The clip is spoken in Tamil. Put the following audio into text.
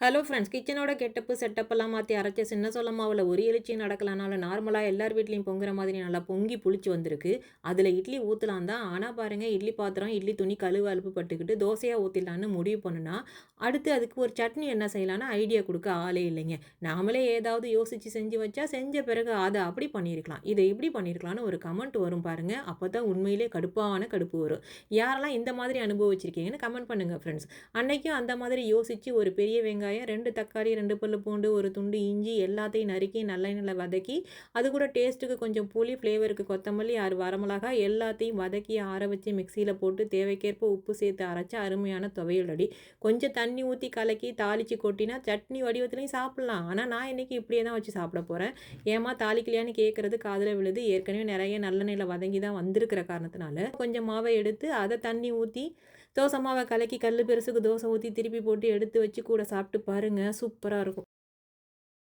ஹலோ ஃப்ரெண்ட்ஸ், கிச்சனோட கெட்டப்பு செட்டப்பெல்லாம் மாற்றி அரைச்ச சின்ன சோள மாவில் ஒரு எழுச்சியும் நடக்கலனாலும் நார்மலாக எல்லார் வீட்லேயும் பொங்குற மாதிரி நல்லா பொங்கி புளிச்சு வந்திருக்கு. அதில் இட்லி ஊற்றலாம் தான். ஆனால் பாருங்கள், இட்லி பாத்திரம் இட்லி துணி கழுவு அலுப்பு பட்டுக்கிட்டு தோசையாக ஊற்றிடலான்னு முடிவு பண்ணுனா, அடுத்து அதுக்கு ஒரு சட்னி என்ன செய்யலான்னு ஐடியா கொடுக்க ஆளே இல்லைங்க. நாமளே ஏதாவது யோசித்து செஞ்சு வச்சா செஞ்ச பிறகு அதை அப்படி பண்ணியிருக்கலாம், இதை இப்படி பண்ணியிருக்கலான்னு ஒரு கமெண்ட் வரும் பாருங்கள். அப்போ தான் உண்மையிலே கடுப்பான கடுப்பு வரும். யாரெல்லாம் இந்த மாதிரி அனுபவிச்சிருக்கீங்கன்னு கமெண்ட் பண்ணுங்கள் ஃப்ரெண்ட்ஸ். அன்னைக்கும் அந்த மாதிரி யோசித்து ஒரு பெரிய வெங்காயம், 2 தக்காளி, 2 பல்லு பூண்டு, ஒரு துண்டு இஞ்சி எல்லாத்தையும் நறுக்கி நல்லெண்ணெயில் வதக்கி, அது கூட டேஸ்ட்டுக்கு கொஞ்சம் புளி, ஃப்ளேவருக்கு கொத்தமல்லி, 6 வரமிளகாய் எல்லாத்தையும் வதக்கி ஆற வச்சு மிக்சியில் போட்டு தேவைக்கேற்ப உப்பு சேர்த்து அரைச்சா அருமையான துவையல் ரெடி. கொஞ்சம் தண்ணி ஊற்றி கலக்கி தாளித்து கொட்டினா சட்னி வடிவத்துலையும் சாப்பிட்லாம். ஆனால் நான் இன்றைக்கி இப்படியே தான் வச்சு சாப்பிட போகிறேன். ஏமா தாளிக்கலையான்னு கேட்குறது காதில் விழுது. ஏற்கனவே நிறைய நல்லெண்ணெயில் வதங்கி தான் வந்திருக்கிற காரணத்தினால கொஞ்சம் மாவை எடுத்து அதை தண்ணி ஊற்றி தோசை மாவை கலக்கி கல் பெருசுக்கு தோசை ஊற்றி திருப்பி போட்டு எடுத்து வச்சு கூட சாப்பிட்டு பாருங்கள், சூப்பராக இருக்கும்.